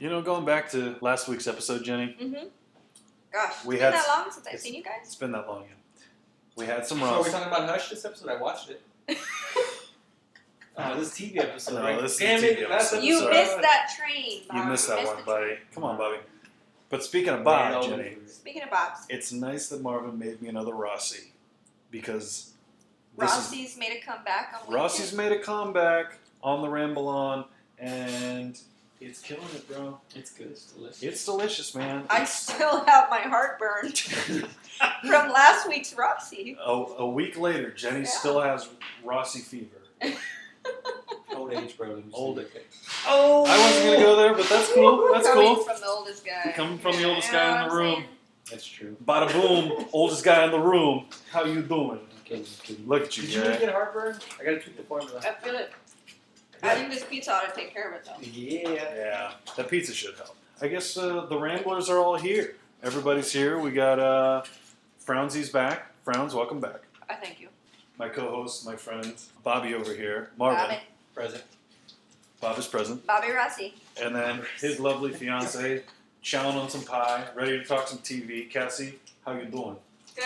You know, going back to last week's episode, Jenny. Mm-hmm. Gosh, it's We been had that long since I've seen you guys. It's been that long, yeah. We had some So are Ross. we talking about Hush this episode? I watched it. This TV episode, No, right? this is Damn the it, TV last episode. You Sorry. missed that train, Bob. You missed that one, the buddy. train. Come on, Bobby. But speaking of Bob, Jenny, Speaking of Bobs, it's nice that Marvin made me another Rossi. Because Rossi's made a comeback on Rossi's made a comeback on the Ramble on, and it's killing it, bro. It's good. It's delicious. It's delicious, man. I still have my heartburn from last week's Rossi. A week later, Jenny still has Rossi fever. Old age, bro. Old age. Oh, I wasn't going to go there, but that's cool. That's coming cool. from the oldest guy. Coming from the oldest guy in the room. That's true. Bada boom, oldest guy in the room. How you doing? Okay. Look at you, Did you really Jay. get heartburn? I gotta tweak the formula. I feel it. I think this pizza ought to take care of it, though. Yeah. Yeah, that pizza should help. I guess the Ramblers are all here. Everybody's here. We got Frownsy's back. Frowns, welcome back. I thank you. My co-host, my friend, Bobby over here. Marvin. Bobby. Present. Bob is present. Bobby Rossi. And then his lovely fiance, chowing on some pie, ready to talk some TV. Cassie, how you doing? Good.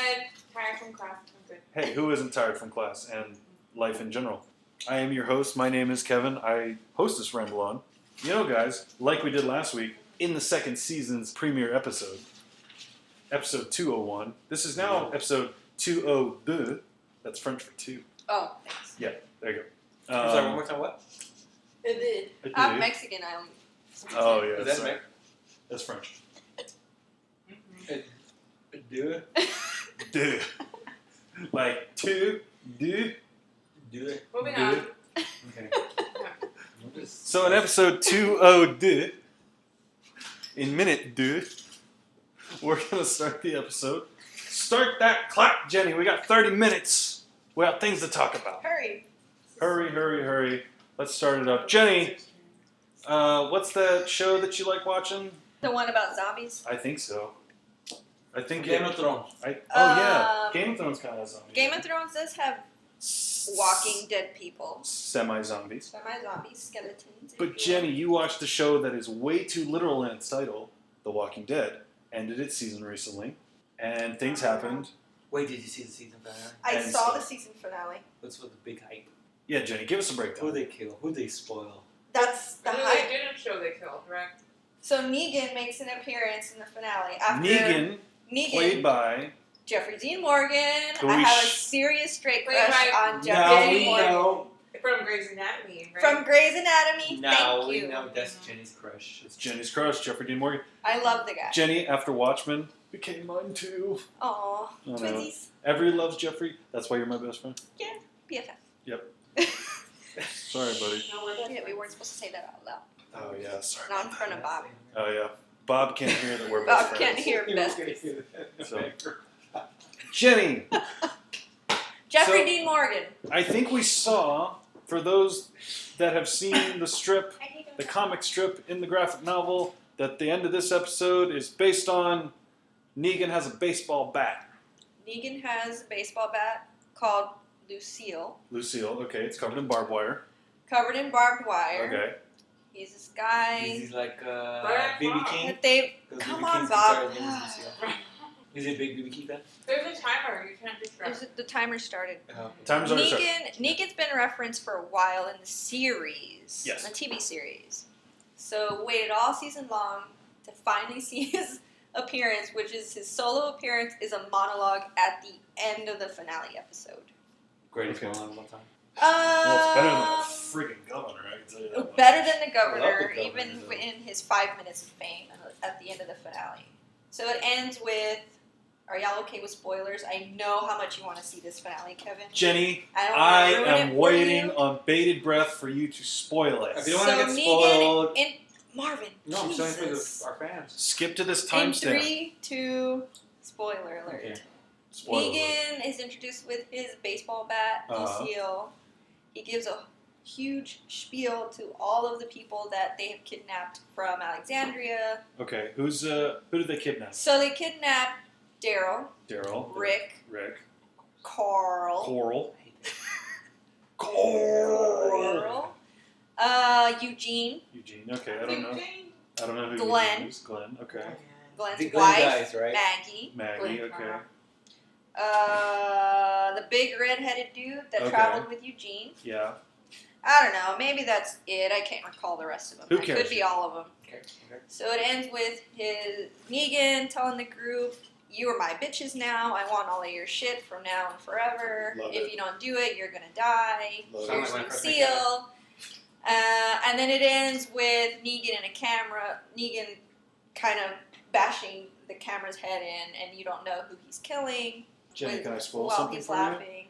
Tired from class. I'm good. Hey, who isn't tired from class and life in general? I am your host. My name is Kevin. I host this Ramble on. You know, guys, like we did last week, in the second season's premiere episode, episode 201. This is now episode 202. That's French for two. Oh, thanks. Yeah, there you go. I'm sorry, one more time, what? It did. I I'm do. Mexican. Oh, yeah, Is that sorry. Meg? That's French. Do it. Dude. Like, two, do. Do it. Moving Do on. it. Okay. So in episode 202, in minute 2, we're going to start the episode. Start that clock, Jenny. We got 30 minutes. We got things to talk about. Hurry. Hurry, hurry, hurry. Let's start it up. Jenny, what's that show that you like watching? The one about zombies? I think so. I think Game of Thrones. yeah. Game of Thrones kind of has zombies. Game of Thrones does have walking dead people. Semi-zombies. Semi-zombies, skeletons. But Jenny, you watched a show that is way too literal in its title, The Walking Dead. Ended its season recently, and things happened. Wait, did you see the season finale? I and saw so- the season finale. What's with the big hype? Yeah, Jenny, give us a Who breakdown. they kill? Who they spoil? That's the No, hype. they didn't show they killed, right? So Negan makes an appearance in the finale. After Negan, played by... Jeffrey Dean Morgan. Who I we have a sh- serious straight Played crush by- on Now Jeffrey we Dean Morgan. know. From Grey's Anatomy, right? From Grey's Anatomy, Now thank we you. know that's Jenny's crush. It's Jenny's crush, Jeffrey Dean Morgan. I love the guy. Jenny, after Watchmen, became mine too. Aw, I know. twinsies. Everybody loves Jeffrey. That's why you're my best friend. BFF. Yep. Sorry, buddy. No, we're Yeah, we weren't supposed to say that out loud. Oh, yeah, sorry. Not in front of Bob. Oh, yeah. Bob can't hear that we're best Bob friends. can't hear besties. So. Jenny, Jeffrey So- Dean Morgan. I think we saw, for those that have seen the strip, the comic strip in the graphic novel, that the end of this episode is based on Negan has a baseball bat. Negan has a baseball bat called Lucille, Lucille, okay, it's covered in barbed wire. covered in barbed wire. Okay. He's this guy He's like Right, BB wow. King. that they... 'Cause Come BB on, King's Bob. guitar name is Lucille. Is he a big BB King fan? There's a timer. You can't distract. The timer started. Time's already started. Negan's been referenced for a while in the series. Yes. The TV series. So waited all season long to finally see his appearance, which is his solo appearance, is a monologue at the end of the finale episode. Greatest Okay. monologue of all time. Well, it's better than the friggin' governor, I can tell you that much. Better than the I love governor, the governor, even though. in his 5 minutes of fame at the end of the finale. So it ends with, are y'all okay with spoilers? I know how much you want to see this finale, Kevin. Jenny, I don't I wanna ruin it am for waiting you. on bated breath for you to spoil it. If you don't want to So get spoiled, Negan, Marvin, no, I'm saying for Jesus. our fans. Skip to this In timestamp. 3, 2, spoiler alert. Okay. Spoiler alert. Negan is introduced with his baseball bat, Lucille. He gives a huge spiel to all of the people that they have kidnapped from Alexandria. Okay, who did they kidnap? So they kidnap Daryl, Daryl. Rick, Rick. Carl, Coral. Coral. Eugene, Eugene. Okay, I don't know. I don't know who Glenn. you use. Glenn. Okay. Glenn's The Glenn wife, guys, right? Maggie. Maggie. Glenn, Okay. The big red-headed dude that Okay. traveled with Eugene. Yeah. I don't know. Maybe that's it. I can't recall the rest of them. Who It cares? could be all of them. Okay. So it ends with his Negan telling the group, "You are my bitches now. I want all of your shit from now and forever. Love if it. you don't do it, you're gonna die. Love Here's it. Lucille." And then it ends with Negan in a camera. Negan kind of bashing the camera's head in, and you don't know who he's killing. Jenny, can I spoil while something he's for you? laughing.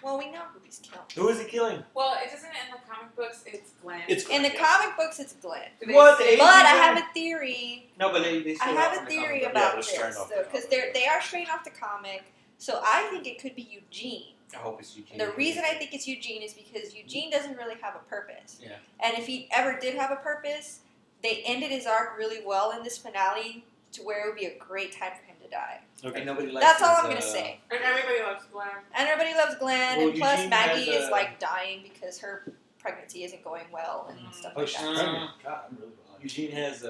Well, we know who he's killing. Who is he killing? Well, it doesn't in the comic books. It's Glenn. It's In the Glenn, comic books, it's Glenn. Do they What? say- But I have a theory. No, but they I still have are a from the theory comic book. Yeah, about they're straight this, off the though, because comic. they are straight off the comic. So I think it could be Eugene. I hope it's Eugene. The reason I think it's Eugene is because Eugene doesn't really have a purpose. Yeah. And if he ever did have a purpose, they ended his arc really well in this finale to where it would be a great time for him to die. And Okay. nobody likes That's all his, I'm gonna say. And everybody loves Glenn. And everybody loves Glenn, Well, and plus Eugene Maggie has is a- like dying because her pregnancy isn't going well and stuff Oh, like she's that. pregnant. God, I'm really behind. Eugene has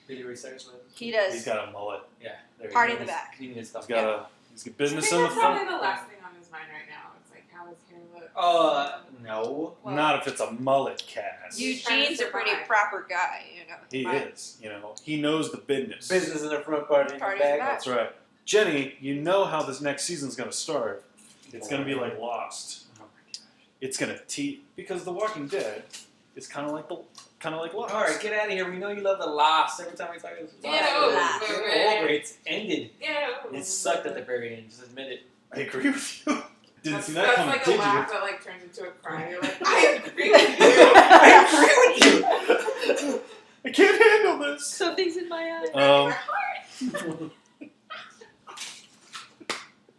biliary sex with. He does. He's got a mullet. Yeah. There he Party in goes. the back. Cleaning his stuff. He's got business I in think the that's probably front. the last thing on his mind right now. It's like how his hair looks. No. Well, Not if it's a mullet cast. Eugene's a pretty proper guy, you know. He But is. He knows the business. Business in the front, party in the Party in the back. back. That's right. Jenny, you know how this next season's going to start. It's going to be like Lost. Oh my gosh. It's going to because The Walking Dead is kind of like Lost. All right, get out of here. We know you love the Lost. Every time we talk about Lost, Yeah, get over it. It's ended. Yeah. It sucked at the very end. Just admit it. I agree with you. Didn't That's, see that that's coming, like did a you? laugh that like turns into a cry. You're like, I agree with you. I agree with you. I can't handle this. Something's in my eye.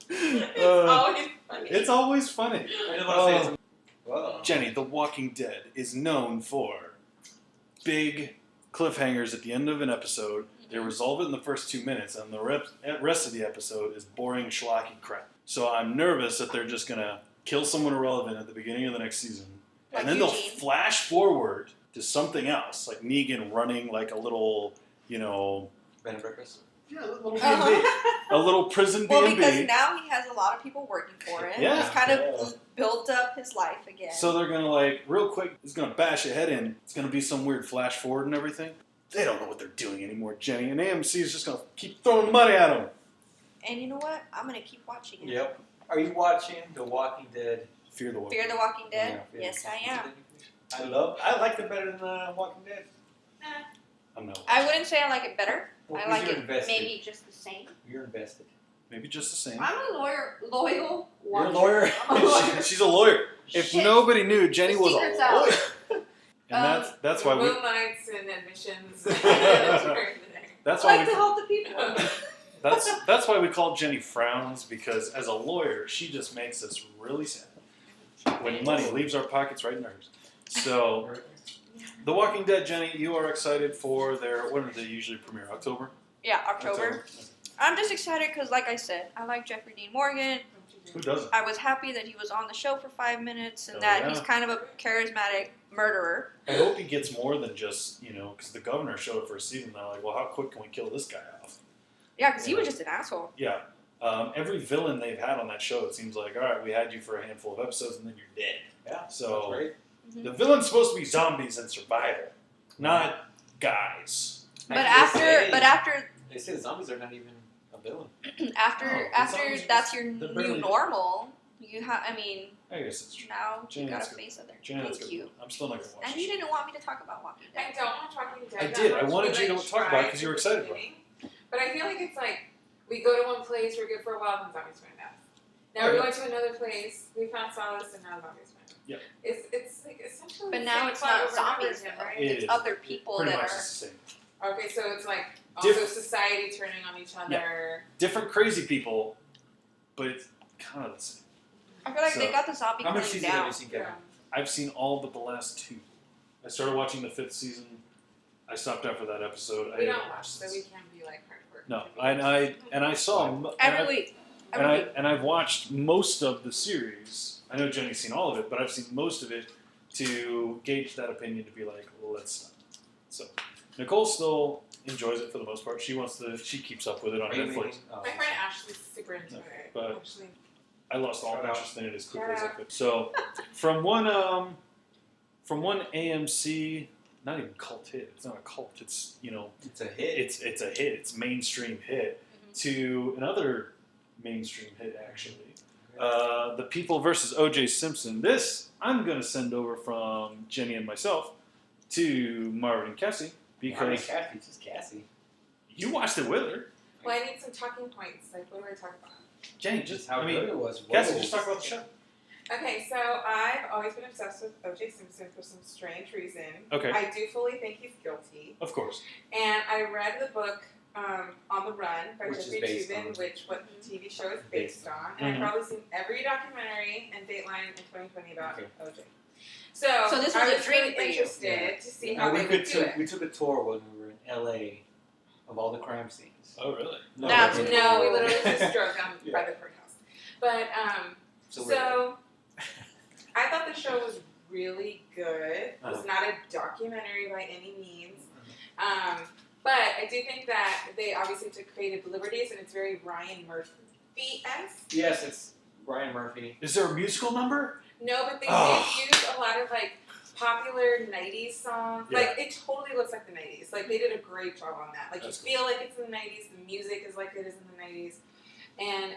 It's always funny. It's always funny. I just want to say it's. Whoa. Jenny, The Walking Dead is known for big cliffhangers at the end of an episode. They resolve it in the first 2 minutes, and the rest of the episode is boring, schlocky crap. So I'm nervous that they're just going to kill someone irrelevant at the beginning of the next season. Like And then Eugene. they'll flash forward to something else, like Negan running like a little, Bed and breakfast. yeah, a little B&B. A little prison Well, B&B. because now he has a lot of people working for him. Yeah. He's kind of built up his life again. So they're going to real quick, he's going to bash a head in. It's going to be some weird flash forward and everything. They don't know what they're doing anymore, Jenny. And AMC is just going to keep throwing money at them. And you know what? I'm going to keep watching it. Yep. Are you watching The Walking Dead? Fear the Walking Fear the Walking Dead? Yeah, Yes, I am. I like it better than Walking Dead. I'm not. I wouldn't say I like it better. Well, I 'cause like you're it invested. maybe just the same. You're invested. Maybe just the same. I'm a loyal You're watcher. a lawyer. I'm a lawyer. She's a lawyer. If Shit. nobody knew, Jenny The was secret's a out. lawyer. And that's why we Moonlights and admissions. that's I why like to we help the people. that's why we call Jenny frowns, because as a lawyer she just makes us really sad when money leaves our pockets right in hers. So The Walking Dead, Jenny, you are excited for when do they usually premiere? October? Yeah, October. I'm just excited because, like I said, I like Jeffrey Dean Morgan. Who doesn't? I was happy that he was on the show for 5 minutes and Oh, that yeah. he's kind of a charismatic murderer. I hope he gets more than just, because the governor showed up for a season. They're like, well, how quick can we kill this guy off? Yeah, because he was just an asshole. Yeah. Every villain they've had on that show, it seems like, all right, we had you for a handful of episodes and then you're dead. Yeah. So Great. the villain's supposed to be zombies and survival, not guys. But Actually, after they say the zombies are not even a villain. after zombies are that's just- your they're new barely- normal, you have. I mean, I guess it's true. now Jenny, you got that's a good. face other. Jenny, that's Thank good. you. I'm still not going to watch And it. you didn't want me to talk about Walking I Dead. don't want Walking Dead. I that did. I much. wanted We, you to talk about it tried 'cause you were at the excited about beginning. But I feel like it's like we go to one place, we're good for a while, then zombies find us. Now we're going to another place, we found solace, and now zombies find us. Yeah. It's like essentially. But the now same it's plot not over and over zombies, again, though. right? It It's is. other people Pretty that much are. it's the same. Okay, so it's like also Diff- society turning on each other. Different crazy people, but it's kind of the same. I feel like So- they got the zombie How many thing seasons have down. you seen, Kevin? Yeah. I've seen all but the last 2. I started watching the 5th season. I stopped after that episode. We I don't watch, so we can't be like hardcore. No, I saw Every week. Every week. and I've watched most of the series. I know Jenny's seen all of it, but I've seen most of it to gauge that opinion to be like, well, let's stop. So Nicole still enjoys it for the most part. She keeps up with it on Are you Netflix. making- oh. My friend Ashley's super into it. But- Actually. I lost all Shout out. interest in it as quickly as I Shout out. could. So, from one AMC, not even cult hit. It's not a cult. It's It's a hit. it's a hit. It's mainstream hit to another mainstream hit actually. The People versus O.J. Simpson. This I'm gonna send over from Jenny and myself to Marvin and Cassie because Cassie, just Cassie. you watched it with her. Well, I need some talking points. Like, what do I talk about? Jenny, Just how good it was. Cassie, Whoa. just talk about the show. Okay, so I've always been obsessed with O.J. Simpson for some strange reason. Okay. I do fully think he's guilty. Of course. And I read the book On the Run by Which is Jeffrey based Toobin, on- which what the TV show is based on. And Mhm. I've probably seen every documentary and Dateline in 2020 about Okay. O.J. So this was I a was dream really for you. interested to see Now, how they would do it. we took a tour when we were in LA of all the crime scenes. Oh really? That's we- No, we literally just drove down Yeah. by the courthouse. But So I thought the show was really good. It was Uh-huh. not a documentary by any means. But I do think that they obviously took creative liberties, and it's very Ryan Murphy-esque. yes, it's Ryan Murphy. Is there a musical number? No, but they Oh. did use a lot of like popular '90s songs. Yeah. Like it totally looks like the '90s. Like they did a great job on that. Like That's you feel like it's in the '90s. The music is like it is in the '90s. And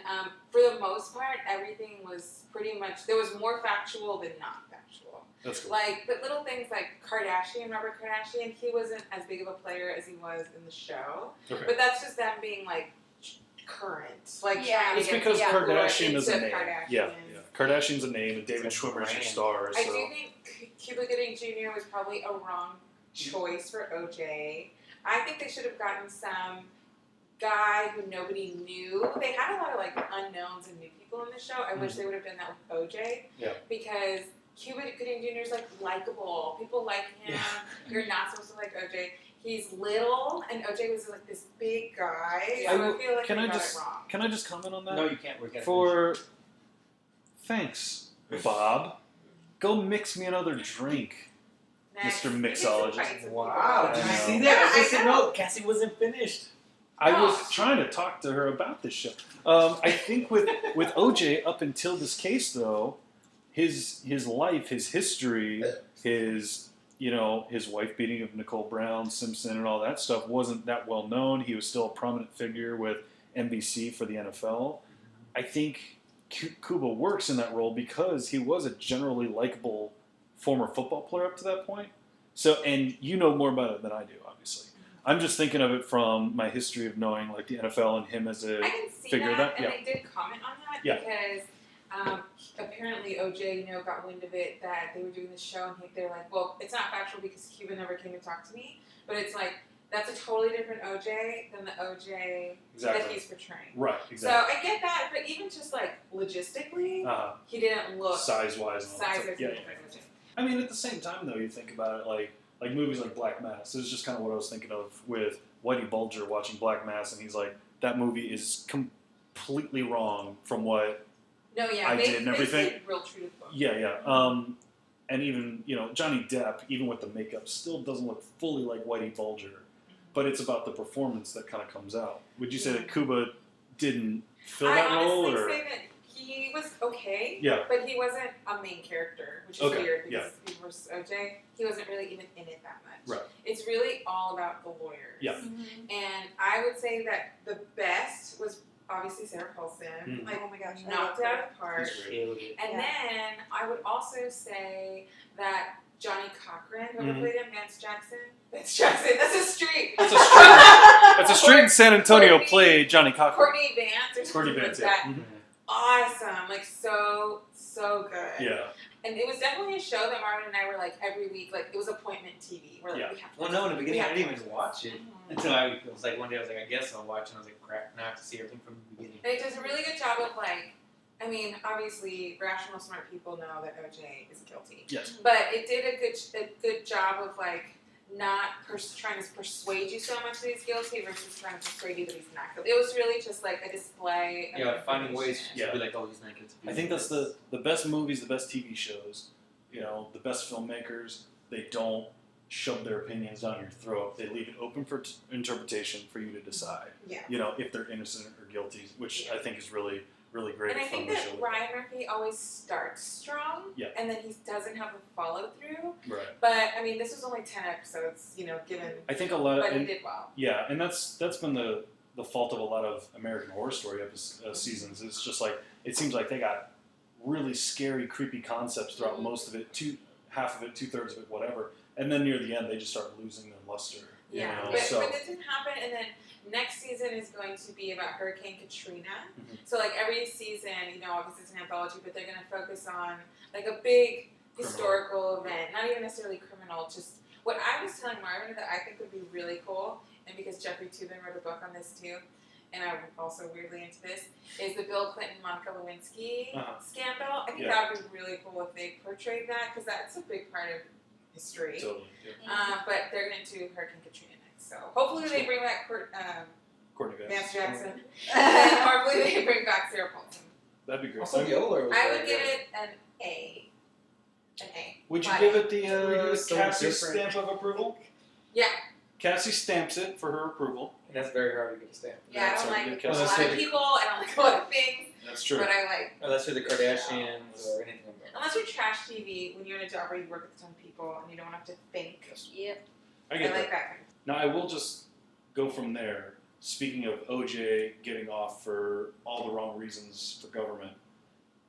for the most part, everything was pretty much there was more factual than not factual. That's cool. Like, but little things like Robert Kardashian, he wasn't as big of a player as he was in the show. Okay. But that's just them being like current, like Yeah. trying to It's get because people Kardashian is a into name. Kardashians. Yeah. Kardashian's a name, and David It's a Schwimmer's your brand. star. So. I do think Cuba Gooding Jr. was probably a wrong choice for OJ. I think they should have gotten some guy who nobody knew. They had a lot of like unknowns and new people in the show. I wish they would have done that with OJ. Yeah. Because Cuba Gooding Jr. is like likable. People like him. You're not supposed to like OJ. He's little, and OJ was like this big guy. Yeah. So I feel like Can they I got just- it wrong. Can I just comment on that? No, you can't. We're gonna Thanks, Bob. Go mix me another drink. Next. Mr. We get Mixologist. some fights with Wow, I did you know. see Yeah, that? I Listen, know. no, Cassie wasn't finished. I No. was trying to talk to her about this show. I think with OJ up until this case though, his life, his history, his his wife beating of Nicole Brown, Simpson, and all that stuff wasn't that well known. He was still a prominent figure with NBC for the NFL. I think Cuba works in that role because he was a generally likable former football player up to that point. So, and you know more about it than I do, obviously. I'm just thinking of it from my history of knowing like the NFL and him as a I can see figure that, that. and Yeah. I did comment on that Yeah. because apparently OJ, got wind of it that they were doing this show, and they're like, well, it's not factual because Cuba never came to talk to me, but it's like that's a totally different OJ than the OJ that Exactly. he's portraying. Right. So Exactly. I get that, but even just like logistically, Uh, he didn't look size-wise. and all that size stuff. as Yeah. OJ. I mean, at the same time, though, you think about it, like movies like Black Mass. This is just kind of what I was thinking of with Whitey Bulger watching Black Mass, and he's like, that movie is completely wrong from what. No, yeah, I they, did and they everything. stayed real true to the book. Yeah. And even Johnny Depp, even with the makeup, still doesn't look fully like Whitey Bulger. But it's about the performance that kind of comes out. Would you say that Cuba didn't fill that I role, honestly or say that he was okay. yeah? But he wasn't a main character, which is Okay, weird yeah. because versus OJ, he wasn't really even in it that much. Right. It's really all about the lawyers. Yeah. And I would say that the best was obviously Sarah Paulson. Mhm. Like, Oh my gosh, I knocked love it out her. of the park. He's killed it. And Yeah. then I would also say that Johnny Cochran, whoever Mhm. played him, Vance Jackson. Vance Jackson, that's a street. That's a street. That's a street in San Antonio. Courtney- Played Johnny Cochran. Courtney Vance or something Courtney like Vance, that. yeah. Mhm. Awesome, like so good. Yeah. And it was definitely a show that Marvin and I were like every week, like it was appointment TV. We're like, Yeah. we have to Well, no, in the beginning, I we didn't have even to watch it until I was like, one day I was like, I guess I'll watch, and I was like, crap, now I have to see everything from the beginning. And it does a really good job of like, I mean, obviously, rational, smart people know that OJ is guilty, Yes. but it did a good job of like not trying to persuade you so much that he's guilty versus trying to persuade you that he's not guilty. It was really just like a display. Of Yeah, finding ways information. to Yeah. be like, oh, he's not guilty. I think that's the best movies, the best TV shows, the best filmmakers. They don't shove their opinions down your throat. They leave it open for interpretation for you to decide. Yeah. If they're innocent or guilty, which I think is really, really great. And I think from the that show. Ryan Murphy always starts strong, Yeah. and then he doesn't have the follow through. Right. But I mean, this was only 10 episodes, given. I think a lot of. But he did well. Yeah, and that's been the fault of a lot of American Horror Story seasons. It's just like it seems like they got really scary, creepy concepts throughout most of it, half of it, 2/3 of it, whatever, and then near the end they just start losing their luster. Yeah, but this didn't happen, and then next season is going to be about Hurricane Katrina. Mhm. So like every season, obviously it's an anthology, but they're going to focus on like a big historical event, not even necessarily criminal. Just what I was telling Marvin that I think would be really cool, and because Jeffrey Toobin wrote a book on this too, and I'm also weirdly into this, is the Bill Clinton Monica Lewinsky scandal. I think that would be really cool if they portrayed that, because that's a big part of history. Totally. Yeah. But they're going to do Hurricane Katrina next, so hopefully they bring back Courtney Vance Vance. Jackson, and hopefully they bring back Sarah Paulson. That'd be great. Also, Yola was I very would give good. it an A. An A. Would you Why? give it We do the so Cassie different. stamp of approval? Yeah. Cassie stamps it for her approval. And that's very hard to get a stamp. Yeah, That's I don't right, like because a it's lot of like- people, I don't like a lot of things, That's true. but I like, Unless you're the Kardashians or anything like that. unless you're trash TV, when you're in a job where you work with a ton of people and you don't have to think. Yep. I I get that. like that kind of Now I will just go from there. Speaking of OJ getting off for all the wrong reasons for government,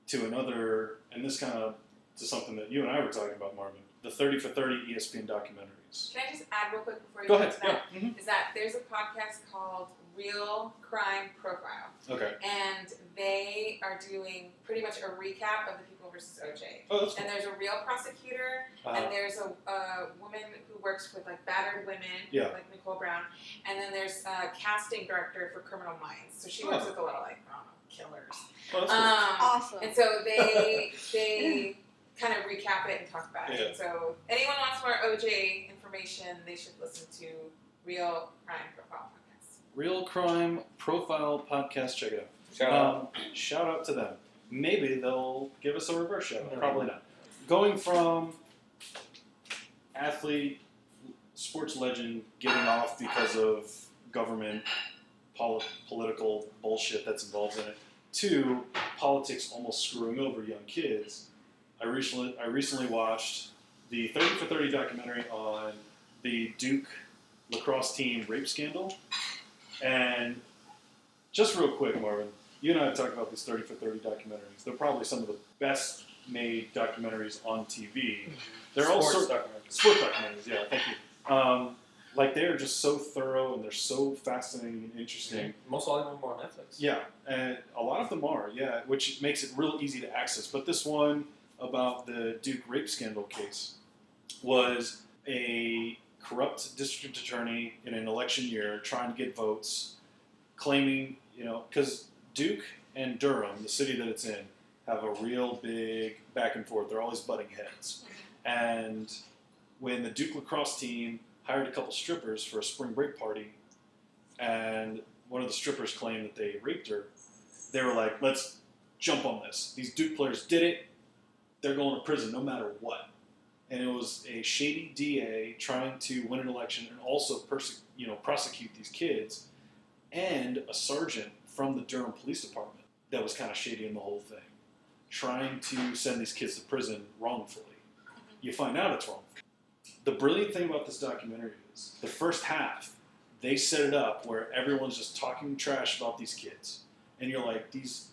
to another, and this kind of to something that you and I were talking about, Marvin, the 30 for 30 ESPN documentaries. Can I just add real quick before you Go get ahead. to that? Yeah. Mhm. Is that there's a podcast called Real Crime Profile, Okay. and they are doing pretty much a recap of the People versus OJ. Oh, that's cool. And there's a real prosecutor, and there's a woman who works with like battered women, Yeah. like Nicole Brown, and then there's a casting director for Criminal Minds. So she works Oh. with a lot of like I don't know, killers. Oh, that's cool. Awesome. And so they kind of recap it and talk about Yeah. it. So anyone wants more OJ information, they should listen to Real Crime Profile podcast. Real Crime Profile Podcast. Check it out. Shout out. Shout out to them. Maybe they'll give us a reverse shout out. No. Probably not. Going from athlete, sports legend getting off because of government, political bullshit that's involved in it, to politics almost screwing over young kids. I recently watched the 30 for 30 documentary on the Duke lacrosse team rape scandal. And just real quick, Marvin, you and I have talked about these 30 for 30 documentaries. They're probably some of the best made documentaries on TV. They're all Sports sport documentaries, yeah, thank you. Like they're just so thorough and they're so fascinating and interesting. Most all of them are on Netflix. Yeah, and a lot of them are, yeah, which makes it real easy to access. But this one about the Duke rape scandal case was a corrupt district attorney in an election year trying to get votes, claiming, because Duke and Durham, the city that it's in, have a real big back and forth. They're always butting heads. And when the Duke lacrosse team hired a couple strippers for a spring break party, and one of the strippers claimed that they raped her, they were like, let's jump on this. These Duke players did it. They're going to prison no matter what. And it was a shady DA trying to win an election and also prosecute these kids, and a sergeant from the Durham Police Department that was kind of shady in the whole thing, trying to send these kids to prison wrongfully. You find out it's wrong. The brilliant thing about this documentary is the first half, they set it up where everyone's just talking trash about these kids, and you're like, these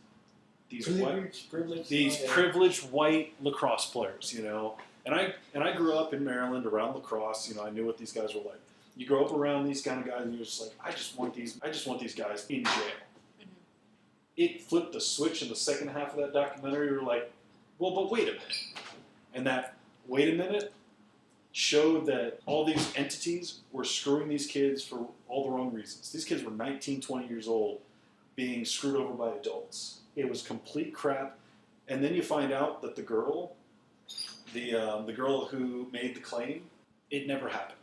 privileged white lacrosse players, And I grew up in Maryland around lacrosse. I knew what these guys were like. You grow up around these kind of guys, and you're just like, I just want these guys in jail. Mhm. It flipped the switch in the second half of that documentary. We were like, well, but wait a minute. And that wait a minute showed that all these entities were screwing these kids for all the wrong reasons. These kids were 19, 20 years old being screwed over by adults. It was complete crap. And then you find out that the girl who made the claim, it never happened.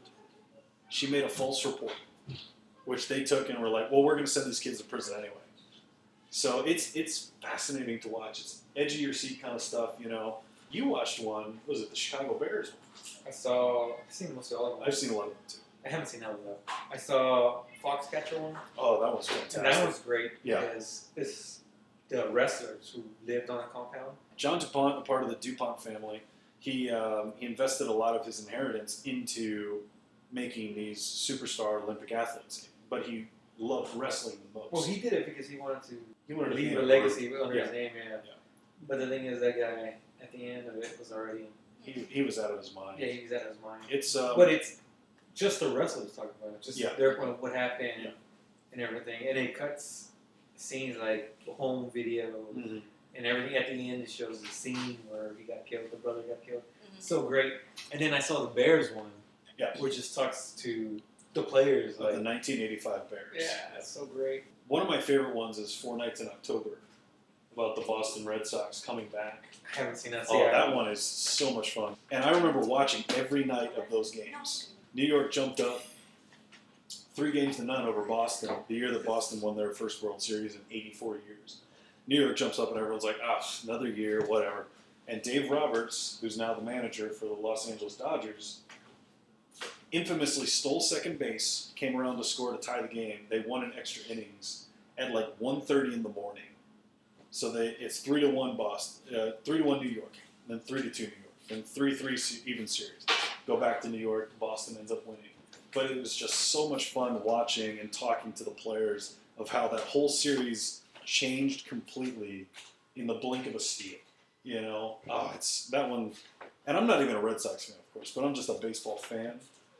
She made a false report, which they took and were like, well, we're going to send these kids to prison anyway. So it's fascinating to watch. It's edge of your seat kind of stuff, You watched one. Was it the Chicago Bears one? I've seen most of all of them. I've seen a lot of them too. I haven't seen that one though. I saw Foxcatcher one. Oh, that was fantastic. And that was great Yeah. because it's the wrestlers who lived on a compound. John DuPont, a part of the DuPont family, he invested a lot of his inheritance into making these superstar Olympic athletes. But he loved wrestling the most. Well, he did it because he wanted to wanted to leave be a in legacy under Yeah. his name. Yeah. Yeah. But the thing is, that guy at the end of it was already He was out of his mind. yeah, he was out of his mind. It's But it's just the wrestlers talking about it, just Yeah. their point of what happened Yeah. and everything, and it cuts scenes like home video Mhm. and everything. At the end, it shows the scene where he got killed, the brother got killed. Mhm. So great. And then I saw the Bears one, Yeah. which just talks to the players. Of Like, the 1985 Bears. yeah, that's so great. One of my favorite ones is Four Nights in October, about the Boston Red Sox coming back. I haven't seen that. Oh, that one is so much fun. And I remember watching every night of those games. New York jumped up 3-0 over Boston, the year that Boston won their first World Series in 84 years. New York jumps up and everyone's like, another year, whatever. And Dave Roberts, who's now the manager for the Los Angeles Dodgers, infamously stole second base, came around to score to tie the game. They won in extra innings at like 1:30 in the morning. So it's 3-1 Boston, 3-1 New York, then 3-2 New York, then 3-3 even series. Go back to New York, Boston ends up winning. But it was just so much fun watching and talking to the players of how that whole series changed completely in the blink of a steel. You know, it's that one. And I'm not even a Red Sox fan, of course, but I'm just a baseball fan.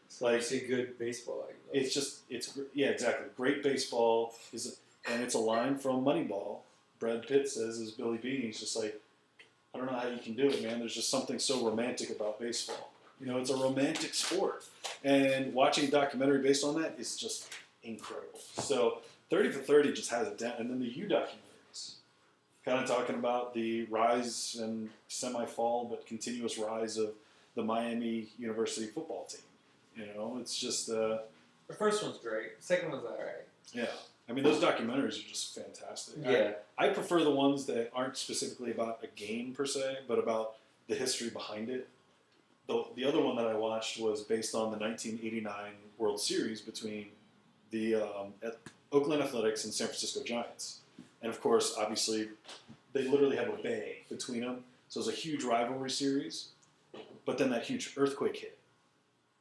So like, see good baseball. Yeah, exactly. Great baseball and it's a line from Moneyball. Brad Pitt says is Billy Beane. He's just like, I don't know how you can do it, man. There's just something so romantic about baseball. You know, it's a romantic sport, and watching a documentary based on that is just incredible. So 30 for 30 just has it down, and then the U documentaries, kind of talking about the rise and semi-fall but continuous rise of the Miami University football team. You know, it's just The first one's great. The second one's alright. yeah. I mean, those documentaries are just fantastic. Yeah. I prefer the ones that aren't specifically about a game per se, but about the history behind it. The other one that I watched was based on the 1989 World Series between the Oakland Athletics and San Francisco Giants. And of course, obviously, they literally have a bay between them. So it was a huge rivalry series. But then that huge earthquake hit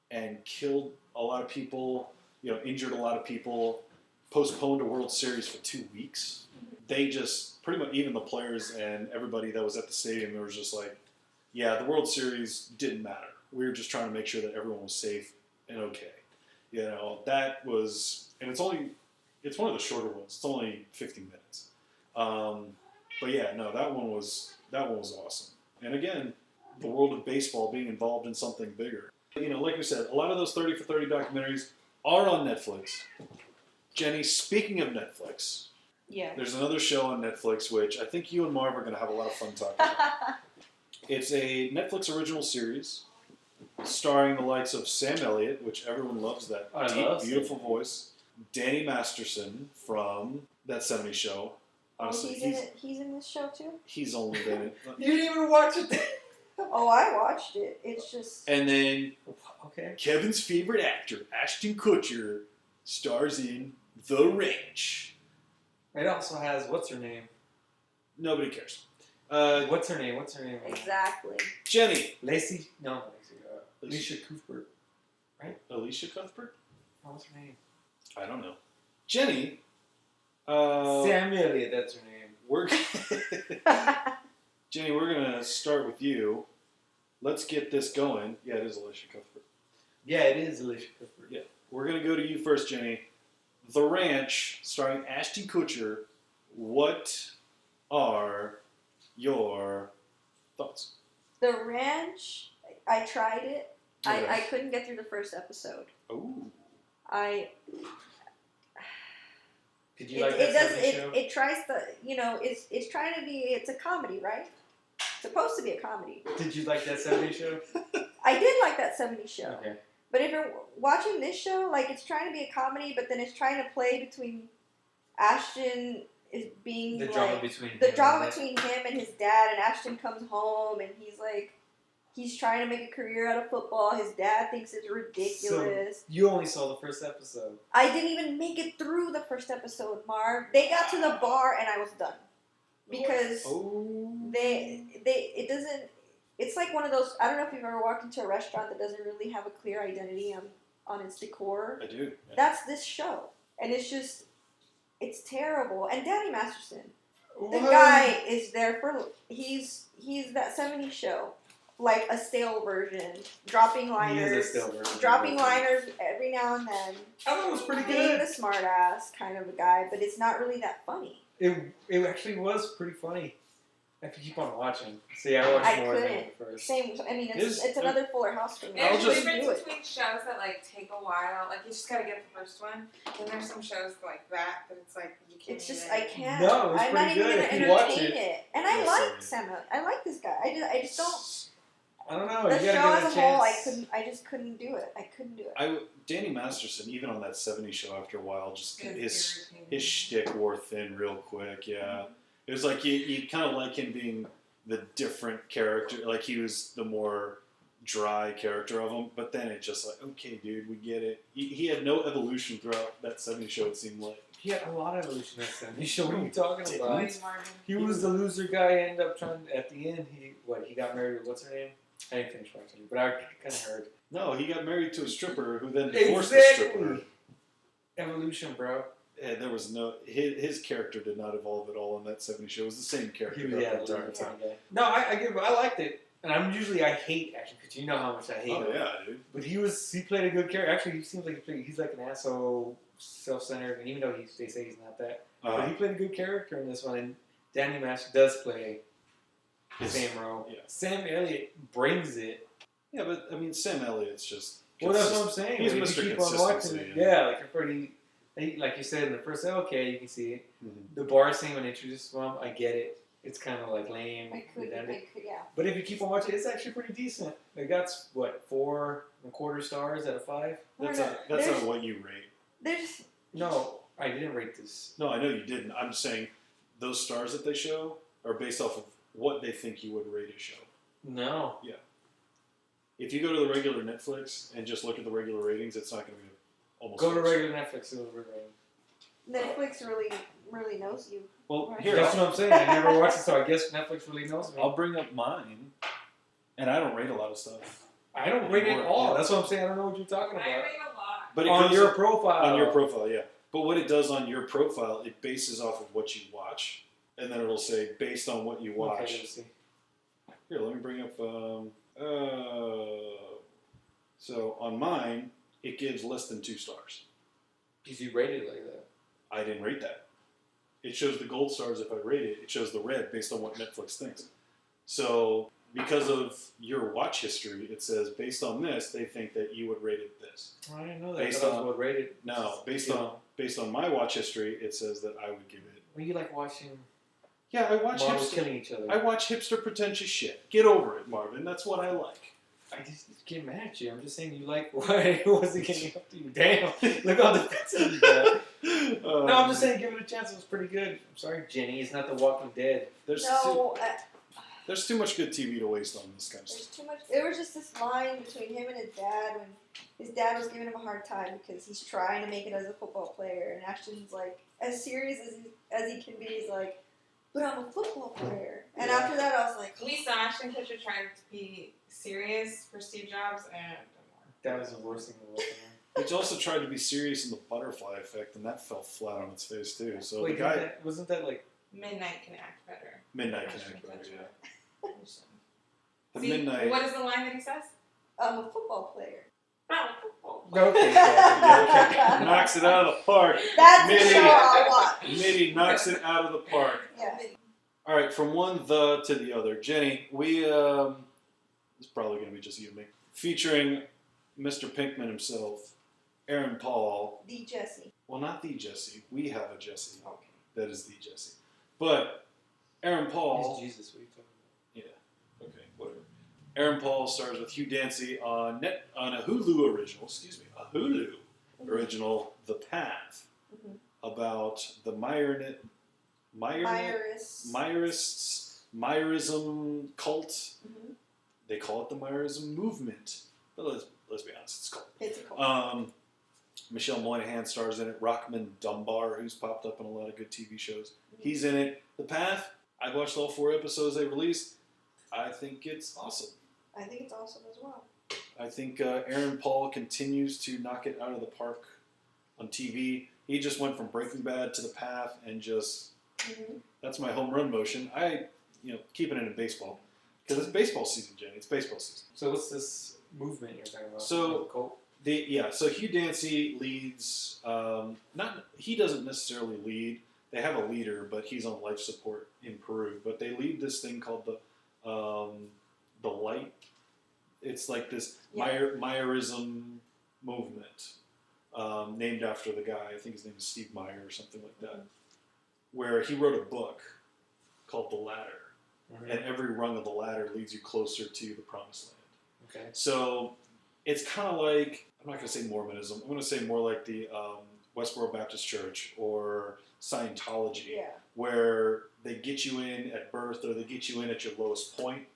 and killed a lot of people, injured a lot of people, postponed a World Series for 2 weeks. They just, pretty much, even the players and everybody that was at the stadium, they were just like, yeah, the World Series didn't matter. We were just trying to make sure that everyone was safe and okay. That was, and it's one of the shorter ones. It's only 50 minutes. But yeah, no, that one was awesome. And again, the world of baseball being involved in something bigger. Like we said, a lot of those 30 for 30 documentaries are on Netflix. Jenny, speaking of Netflix, Yeah. there's another show on Netflix which I think you and Marv are going to have a lot of fun talking about. It's a Netflix original series starring the likes of Sam Elliott, which everyone loves, that I deep, love beautiful voice. Danny Masterson from That 70s Show. Honestly, he's in this show too? he's only been in. You didn't even watch it. Oh, I watched it. It's just... And then Okay. Kevin's favorite actor, Ashton Kutcher, stars in The Ranch. It also has what's her name? Nobody cares. What's her name? Exactly. Jenny. Lacey? No, not Lacey. Alicia Cuthbert. Alicia Cuthbert? Oh, what's her name? I don't know. Jenny. Sam Elliott. That's her name. We're Jenny, we're gonna start with you. Let's get this going. Yeah, it is Alicia Cuthbert. Yeah, it is Alicia Cuthbert. Yeah. We're gonna go to you first, Jenny. The Ranch, starring Ashton Kutcher. What are your thoughts? The Ranch, I tried it. Okay. I couldn't get through the first episode. Ooh. Did you like that 70s show? It tries to, it's trying to be, it's a comedy, right? It's supposed to be a comedy. Did you like that 70s show? I did like that 70s show. Okay. But if you're watching this show, like, it's trying to be a comedy, but then it's trying to play between Ashton, is being The like drama between the him drama and between him and his dad, and Ashton comes home and he's like, he's trying to make a career out of football. His dad thinks it's ridiculous. So you only saw the first episode. I didn't even make it through the first episode, Marv. They got to the bar and I was done because it doesn't. It's like one of those. I don't know if you've ever walked into a restaurant that doesn't really have a clear identity on its decor. I do. Yeah. That's this show, and it's terrible. And Danny Masterson, the guy is there for. He's that '70s show, like a stale version, dropping liners. He is a stale version. Dropping liners every now and then. I thought it was pretty Being good. the smart ass kind of a guy, but it's not really that funny. It actually was pretty funny. If you keep on watching. See, I watched I more than couldn't. the first. Same. I mean, it's another Fuller House for me. There's I'll a just difference do it. between shows that like take a while, like you just gotta get the first one, and there's some shows like that it's like you can't. It's just even- I can't. No, it's I'm not pretty even good gonna if you watch entertain it. it. And I Yeah, like sorry. Sam. I like this guy. I just don't. I don't know. The You show gotta as give a it a whole, chance. I just couldn't do it. I couldn't do it. Danny Masterson, even on that '70s show, after a while, just It's irritating. his shtick wore thin real quick. Yeah, it was like you kind of like him being the different character, like he was the more dry character of him. But then it just like, okay, dude, we get it. He had no evolution throughout that '70s show. It seemed like. He had a lot of evolution that time. What are you talking Didn't about? Marvin. He was the loser guy. Ended up trying. At the end, he got married with what's her name? I didn't finish watching it, but I kind of heard. No, he got married to a stripper who then divorced the stripper. Evolution, bro. And there was no his character did not evolve at all in that '70s show. It was the same character He the was entire time. No, I liked it, and I hate action because you know how much I hate Oh him. yeah, dude. But he played a good character. Actually, he seems like he's like an asshole, self-centered, and even though they say he's not that, but he played a good character in this one. And Danny Master does play the same role. Yeah. Sam Elliott brings it. Yeah, but I mean, Sam Elliott's just. Well, that's what I'm saying. He's Like, if Mr. you keep on watching Consistency, it, yeah. yeah, like a pretty, like you said in the first. Okay, you can see it. Mhm. The bar scene when they introduced him, I get it. It's kind of like lame. I could, yeah. But if you keep on watching, it's actually pretty decent. It got what 4.25 stars out of 5. That's No, not there's- what you rate. There's No, I didn't rate this. No, I know you didn't. I'm just saying those stars that they show are based off of what they think you would rate a show. No. If you go to the regular Netflix and just look at the regular ratings, it's not going to be almost. Go to close. regular Netflix. It'll be rated. Netflix really knows you. Well, Right. here That's what I'm saying. I never watched it, so I guess Netflix really knows me. I'll bring up mine, and I don't rate a lot of stuff. I don't rate it at all. Yeah. That's what I'm saying. I don't know what you're talking I about. rate a lot. But it On goes your profile. on your profile, yeah. But what it does on your profile, it bases off of what you watch, and then it'll say based on what you watch. Okay, let's see. Here, let me bring up. So on mine, it gives less than 2 stars. Because you rated it like that. I didn't rate that. It shows the gold stars if I rate it. It shows the red based on what Netflix thinks. So because of your watch history, it says based on this, they think that you would rate it this. I didn't know that. Based I thought it on- was what rated. No, based Yeah. on my watch history, it says that I would give it. Well, you like watching Yeah, I watch models hipster. killing each other. I watch hipster pretentious shit. Get over it, Marvin. That's what I like. I just get mad at you. I'm just saying you like why was it getting up to you? Damn. Look how defensive you got. No, I'm just saying give it a chance. It was pretty good. I'm sorry, Jenny. It's not The Walking Dead. There's there's too much good TV to waste on this kind of there's stuff. too much. There was just this line between him and his dad when his dad was giving him a hard time because he's trying to make it as a football player, and Ashton's like, as serious as he can be, he's like, but I'm a football player. And Yeah. after that, I was like, We saw Ashton Kutcher trying to be serious for Steve Jobs, and That was the worst thing in the world. Which also tried to be serious in the butterfly effect, and that fell flat on its face too. So Wait, the guy wasn't that like Midnight Can Act Better. Midnight Ashton Connect, right, Kutcher. yeah. The See, Midnight. What is the line that he says? I'm a football player. okay? Yeah, knocks it out of the park. That's the Maybe. show I watch. Mitty knocks it out of the park. Yeah. All right, from one the to the other. Jenny, we it's probably going to be just you and me, featuring Mr. Pinkman himself, Aaron Paul. The Jesse. Well, not the Jesse. We have a Jesse. Okay. That is the Jesse. But Aaron Paul. He's Jesus. What are you talking Okay, whatever. Aaron Paul stars with Hugh Dancy on a Hulu original. Excuse me, a Hulu original, The Path, Mhm. about the Myerism cult. Mm-hmm. They call it the Myerism movement. But let's be honest, it's called. It's a cult. Michelle Moynihan stars in it. Rockman Dunbar, who's popped up in a lot of good TV shows, he's in it. The Path. I've watched all 4 episodes they released. I think it's awesome. I think it's awesome as well. I think Aaron Paul continues to knock it out of the park on TV. He just went from Breaking Bad to The Path, and just that's my home run motion. Keeping it in baseball because it's baseball season, Jenny. It's baseball season. So what's this movement you're talking about? So cult? So Hugh Dancy leads. He doesn't necessarily lead. They have a leader, but he's on life support in Peru. But they lead this thing called the Light. It's like this Myerism movement, named after the guy. I think his name is Steve Meyer or something like that. Where he wrote a book called The Ladder, and every rung of the ladder leads you closer to the promised land. Okay. So it's kind of like, I'm not going to say Mormonism. I'm going to say more like the Westboro Baptist Church or Scientology, where they get you in at birth or they get you in at your lowest point.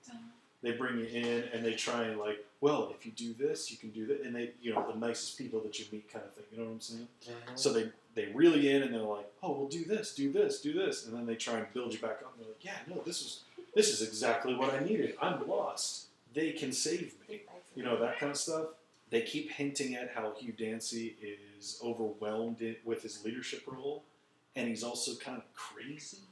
They bring you in and they try and if you do this, you can do that. And they, the nicest people that you meet kind of thing. You know what I'm saying? So they reel you in and they're like, oh, well, do this. And then they try and build you back up. And they're like, yeah, no, this is exactly what I needed. I'm lost. They can save me. That kind of stuff. They keep hinting at how Hugh Dancy is overwhelmed with his leadership role. And he's also kind of crazy.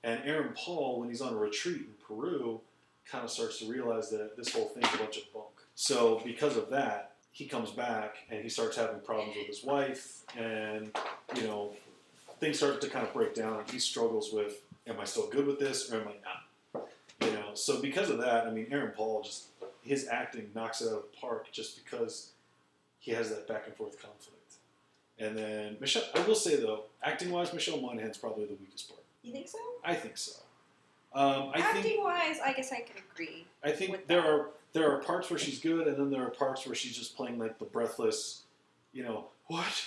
And Aaron Paul, when he's on a retreat in Peru, kind of starts to realize that this whole thing's a bunch of bunk. So because of that, he comes back and he starts having problems with his wife, and things start to kind of break down, and he struggles with, am I still good with this or am I not? So because of that, Aaron Paul, just his acting knocks it out of the park just because he has that back and forth conflict. And then I will say though, acting wise, Michelle Monaghan's probably the weakest part. You think so? I think so. Acting-wise, I guess I can agree. I think there are parts where she's good, and then there are parts where she's just playing like the breathless, what?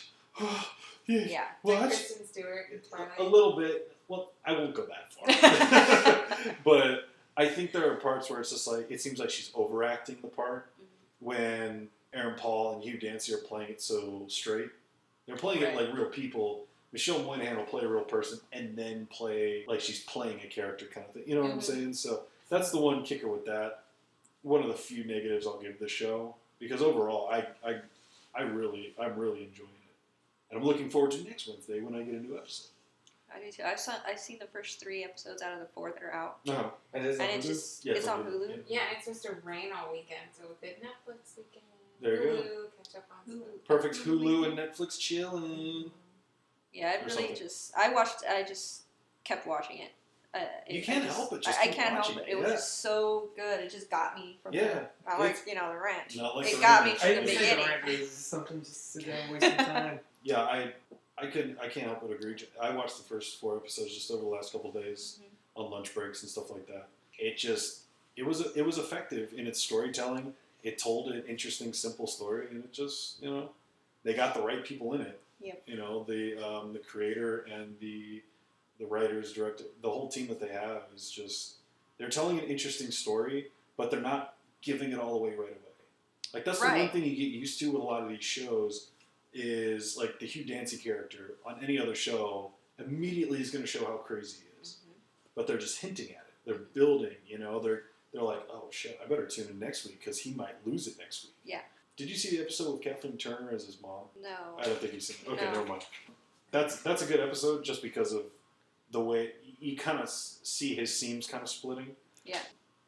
Yeah. What? Like Kristen Stewart in Twilight. A little bit. Well, I won't go that far. But I think there are parts where it's just like, it seems like she's overacting the part when Aaron Paul and Hugh Dancy are playing it so straight. They're playing it like real people. Michelle Moynihan will play a real person and then play like she's playing a character kind of thing. You know what I'm saying? So that's the one kicker with that. One of the few negatives I'll give the show, because overall I'm really enjoying it, and I'm looking forward to next Wednesday when I get a new episode. I do too. I've seen the first 3 episodes out of the 4 that are out, And it's on Hulu? it's on Hulu. Yeah, it's supposed to rain all weekend, so good Netflix weekend. There you Hulu, go. catch up on Hulu. Perfect Hulu and Netflix chilling. Yeah, I just kept watching it. You can't help it. Just I keep can't watching help it. It was just so good. It just got me from the ranch. Not like It the got me ranch. from the I beginning. It's something just to sit down and waste some time. Yeah, I can't help but agree. I watched the first 4 episodes just over the last couple of days on lunch breaks and stuff like that. It was effective in its storytelling. It told an interesting, simple story, and it just they got the right people in it. Yep. The creator and the writers, director, the whole team that they have is just, they're telling an interesting story, but they're not giving it all away right away. Like that's the one thing you get used to with a lot of these shows is like the Hugh Dancy character on any other show immediately is going to show how crazy he is, but they're just hinting at it. They're building. They're like, oh shit, I better tune in next week because he might lose it next week. Yeah. Did you see the episode with Kathleen Turner as his mom? No. I don't think you've seen it. Okay, No. never mind. That's a good episode just because of the way you kind of see his seams kind of splitting. Yeah.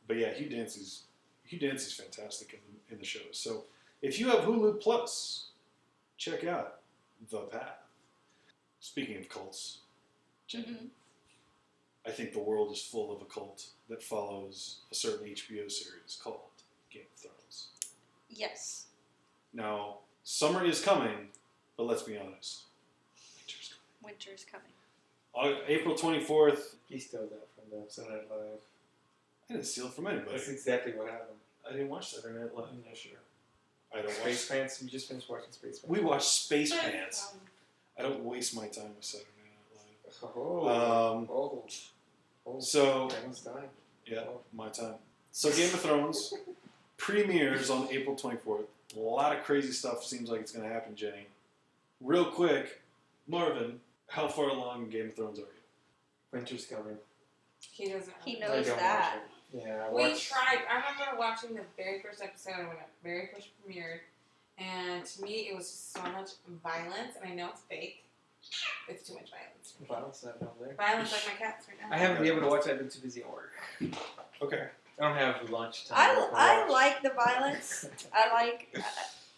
But yeah, Hugh Dancy's fantastic in the show. So if you have Hulu Plus, check out The Path. Speaking of cults, I think the world is full of a cult that follows a certain HBO series called Game of Thrones. Yes. Now, summer is coming, but let's be honest. Winter's coming. April 24th. He stole that from the Saturday Night Live. I didn't steal it from anybody. That's exactly what happened. I didn't watch Saturday Night Live. I'm not sure. I don't Space watch. Pants. We just finished watching Space Pants. We watch Space Pants. I don't waste my time with Saturday Night Live. So, Kevin's time. yeah, my time. So Game of Thrones premieres on April 24th. A lot of crazy stuff seems like it's going to happen, Jenny. Real quick, Marvin, how far along in Game of Thrones are you? Winter's coming. He doesn't. He I knows don't that. watch it. Yeah, I We watched. tried. I remember watching the very first episode when it very first premiered, and to me it was just so much violence, and I know it's fake. It's too much violence. Violence that down there. Violence like my cats right now. I haven't been able to watch it. I've been too busy at work. Okay. I don't have lunch time. I like the violence.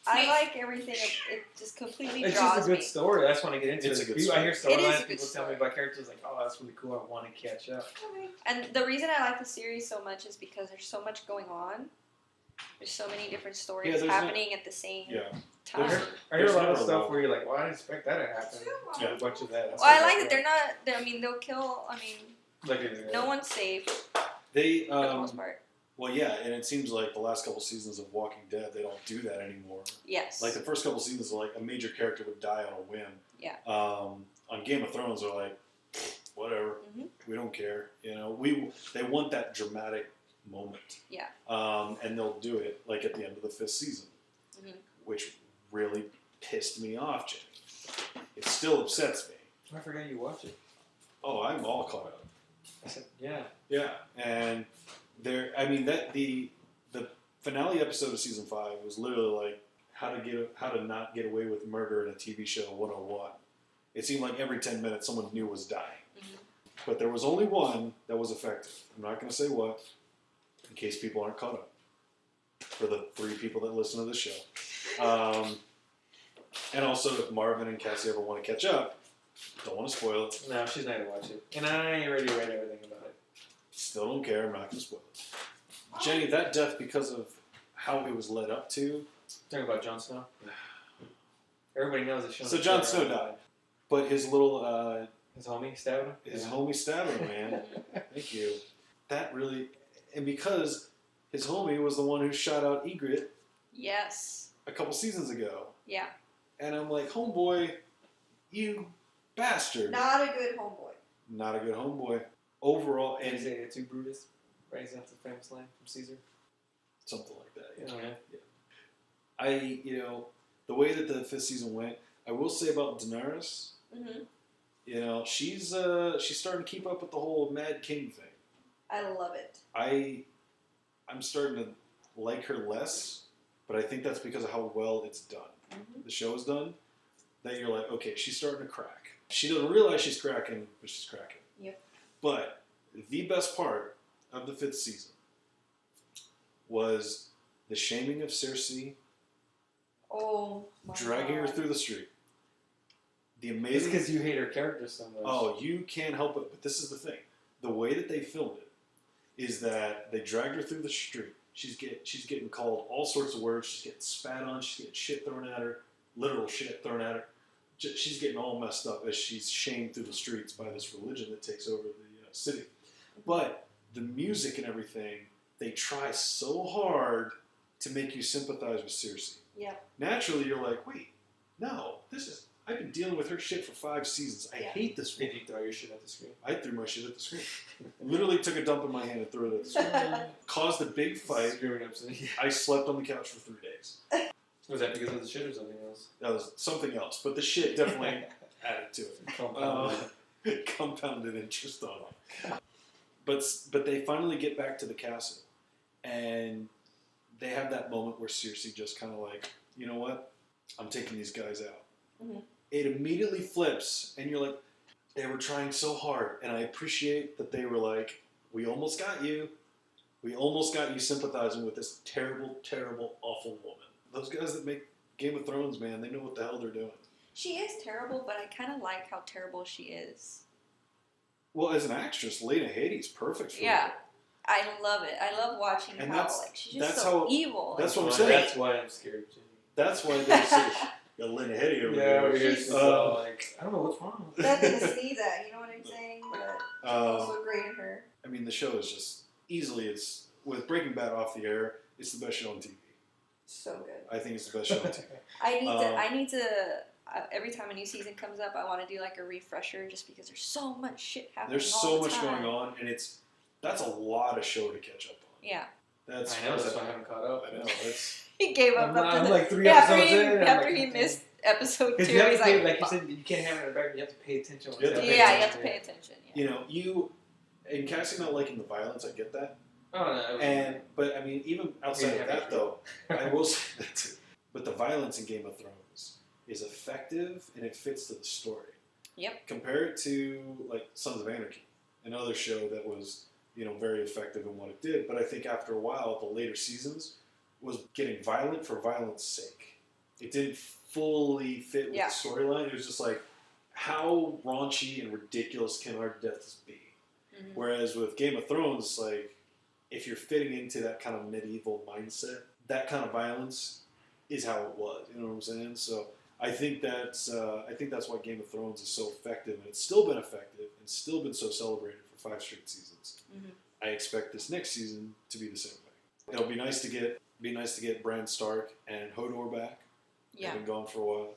I like everything. It just completely It's draws just a good me. story. I just want to get into It's it. a good People- I hear story. It is a storylines. good People tell me story. about characters like, oh, that's really cool. I want to catch up. And the reason I like the series so much is because there's so much going on. There's so many different stories there's happening at the same Yeah. time. I hear a lot of never stuff one. where you're like, well, I didn't expect that to happen. Yeah. A bunch of that. Well, I like that they're not. I mean, they'll kill. I mean, Like, no one's safe They, for the most part. well, yeah, and it seems like the last couple seasons of Walking Dead, they don't do that anymore. Yes. Like the first couple seasons, like a major character would die on a whim. Yeah. On Game of Thrones, they're like, whatever, we don't care. You know, they want that dramatic moment. Yeah. And they'll do it like at the end of the 5th season, which really pissed me off, Jimmy. It still upsets me. I forgot you watch it. Oh, I'm all caught up. I said, yeah. Yeah, and there. I mean, that the finale episode of season 5 was literally like how to not get away with murder in a TV show 101. It seemed like every 10 minutes someone new was dying, but there was only one that was effective. I'm not going to say what, in case people aren't caught up. For the 3 people that listen to this show, and also if Marvin and Cassie ever want to catch up, don't want to spoil it. No, she's not going to watch it. And I already read everything about it. Still don't care. I'm not going to spoil it. Jenny, that death because of how it was led up to. Talking about Jon Snow. Everybody knows that. So Jon Snow died, but his little his homie stabbed him. his homie stabbed him, man. Thank you. That really, and because his homie was the one who shot out Ygritte Yes. a couple seasons ago, Yeah. and I'm like, homeboy, you bastard. Not a good homeboy. Not a good homeboy. Overall, And and say it to Brutus. Right, is that the famous line from Caesar? something like that. Yeah. Oh, I, the way that the 5th season went, I will say about Daenerys, she's starting to keep up with the whole Mad King thing. I love it. I'm starting to like her less, but I think that's because of how well it's done. The show is done. That you're like, okay, she's starting to crack. She doesn't realize she's cracking, but she's cracking. Yep. But the best part of the 5th season was the shaming of Cersei, Oh my dragging her God. through the street. The It's amazing. because you hate her character so much. Oh, you can't help it. But this is the thing: the way that they filmed it is that they dragged her through the street. She's getting called all sorts of words. She's getting spat on. She's getting shit thrown at her. Literal shit thrown at her. She's getting all messed up as she's shamed through the streets by this religion that takes over the city. But the music and everything, they try so hard to make you sympathize with Cersei. Yeah. Naturally, you're like, wait, no, I've been dealing with her shit for 5 seasons. I hate this Did woman. you throw your shit at the screen? I threw my shit at the screen. Literally took a dump in my hand and threw it at the screen. Caused a big fight. Screaming upstairs. I slept on the couch for 3 days. Was that because of the shit or something else? That was something else, but the shit definitely added to it. Compounded. Compounded interest on it. But they finally get back to the castle, and they have that moment where Cersei just kind of like, you know what? I'm taking these guys out. It immediately flips, and you're like, they were trying so hard, and I appreciate that they were like, we almost got you. We almost got you sympathizing with this terrible, terrible, awful woman. Those guys that make Game of Thrones, man, they know what the hell they're doing. She is terrible, but I kind of like how terrible she is. Well, as an actress, Lena Headey's perfect for Yeah. it. I love it. I love watching And how that's- like she's just that's so how- evil. that's and what I'm great. saying. That's why I'm scared. That's why they say, got Lena Headey over Yeah, there. over here She's- she's all like, I don't know what's wrong. Nothing to sneeze at, you know what I'm saying? But she's also great in her. I mean, the show is just it's with Breaking Bad off the air, it's the best show on TV. So good. I think it's the best show on TV. I every time a new season comes up, I want to do like a refresher just because there's so much shit happening. There's all so the much time. going on, and that's a lot of show to catch up on. Yeah. I know, that's why I haven't caught up. I know. It's He gave up I'm after like 3 after episodes he, in. and I'm after like, he missed episode 2. Because you have He's to pay, like, like you said, you can't have it in the back. You have to pay attention. You have to pay yeah, you have to attention, pay attention. Yeah. you know, you in Cassie not liking the violence, I get that. Oh no. But I mean, even outside of that though, I will say that too. But the violence in Game of Thrones is effective and it fits to the story. Yep. Compare it to like Sons of Anarchy, another show that was, you know, very effective in what it did. But I think after a while, the later seasons was getting violent for violence sake. It didn't fully fit with the storyline. It was just like, how raunchy and ridiculous can our deaths be? Mm-hmm. Whereas with Game of Thrones, like, if you're fitting into that kind of medieval mindset, that kind of violence is how it was. You know what I'm saying? So I think that's why Game of Thrones is so effective, and it's still been effective and still been so celebrated for 5 straight seasons. Mm-hmm. I expect this next season to be the same way. It'll be nice to get Bran Stark and Hodor back. Yeah. They've been gone for a while,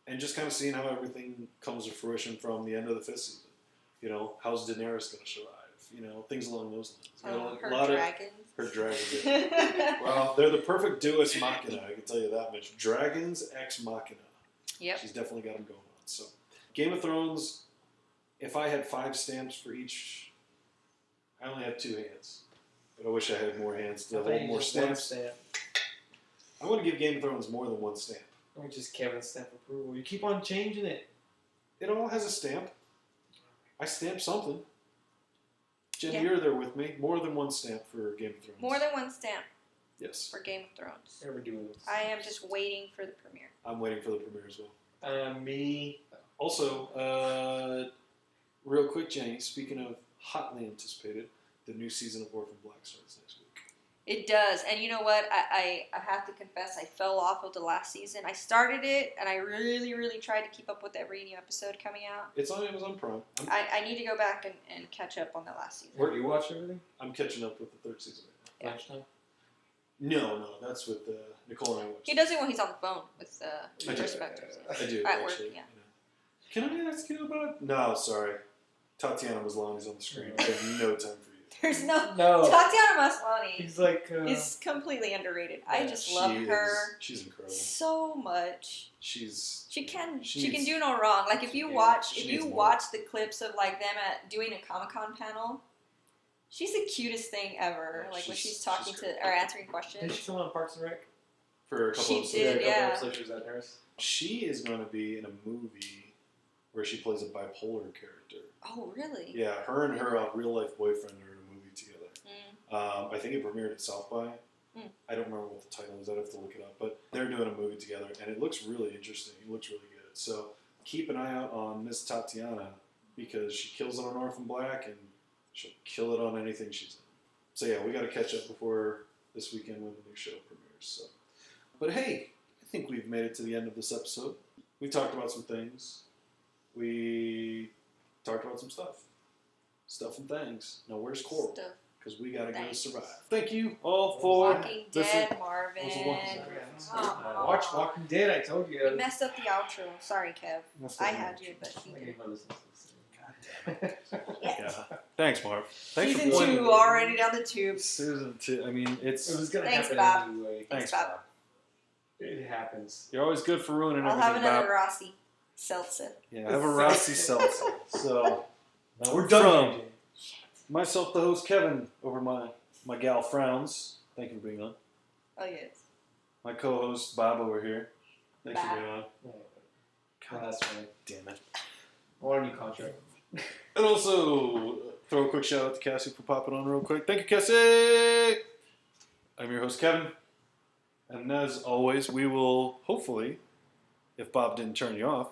and just kind of seeing how everything comes to fruition from the end of the 5th season. You know, how's Daenerys going to survive? You know, things along those lines. Oh, her dragons. Her dragons. Well, they're the perfect Deus Machina, I can tell you that much. Dragons ex Machina. Yep. She's definitely got them going on. So, Game of Thrones, if I had 5 stamps for each, I only have 2 hands. But I wish I had more hands to hold more stamps. I want to give Game of Thrones more than 1 stamp. Or just Kevin's stamp approval. You keep on changing it. It all has a stamp. I stamp something. Jen, Yeah. you're there with me. More than 1 stamp for Game of Thrones. More than 1 stamp Yes. for Game of Thrones. Never do it. I am just waiting for the premiere. I'm waiting for the premiere as well. Me. Also, real quick, Jenny, speaking of hotly anticipated, the new season of Orphan Black starts next week. It does, and you know what? I have to confess, I fell off of the last season. I started it, and I really, really tried to keep up with every new episode coming out. It's on Amazon Prime. I need to go back and catch up on the last season. Where do you watch everything? I'm catching up with the 3rd season right Yeah. Lunchtime? now. No, that's with Nicole and I watch. He does it when he's on the phone with I do. perspectives. I do, At work, actually. yeah. Can I ask you about... No, sorry. Tatiana Maslany's on the screen. I have no time for you. There's no No. Tatiana Maslany He's like. is completely underrated. I Yeah, just love her She's incredible. so much. She She can needs- do no wrong. Like if you Yeah, watch she needs more. watch the clips of like them doing a Comic-Con panel, she's the cutest thing ever. Like when she's talking great. to or answering Did questions. she come on Parks and Rec? For a couple She episodes. did, a couple yeah. episodes, she was that nurse. She is going to be in a movie where she plays a bipolar character. Oh really? Yeah, her and her real life boyfriend are in a movie together. Mm. I think it premiered at South by. Mm. I don't remember what the title is. I'd have to look it up. But they're doing a movie together, and it looks really interesting. It looks really good. So keep an eye out on Miss Tatiana because she kills it on Orphan Black, and she'll kill it on anything she's in. So yeah, we got to catch up before this weekend when the new show premieres. So, but hey, I think we've made it to the end of this episode. We talked about some things. We talked about some stuff and things. Now where's Coral? Stuff. Because we gotta go Thanks. survive. Thank you all for Walking listening. Dead, Marvin. Oh. Watch Walking Dead, I told you. You messed up the outro. Sorry, Kev. I had you, but he didn't. Yeah. Thanks, Marv. Thanks Season for 2 already down the tube. Season 2. I mean, It was it's. gonna Thanks, happen Bob. anyway. Thanks, Bob. Bob. It happens. You're always good for ruining I'll have everything, another Bob. Rossi seltzer. Yeah, have a Rossi seltzer. So, We're done. myself, the host, Kevin, over my gal Frowns. Thank you for being on. Oh yes. My co-host Bob over here. Thanks for Bob. being on. Oh, that's funny. Damn it. I want a new contract. And also, throw a quick shout out to Cassie for popping on real quick. Thank you, Cassie! I'm your host, Kevin. And as always, we will hopefully, if Bob didn't turn you off,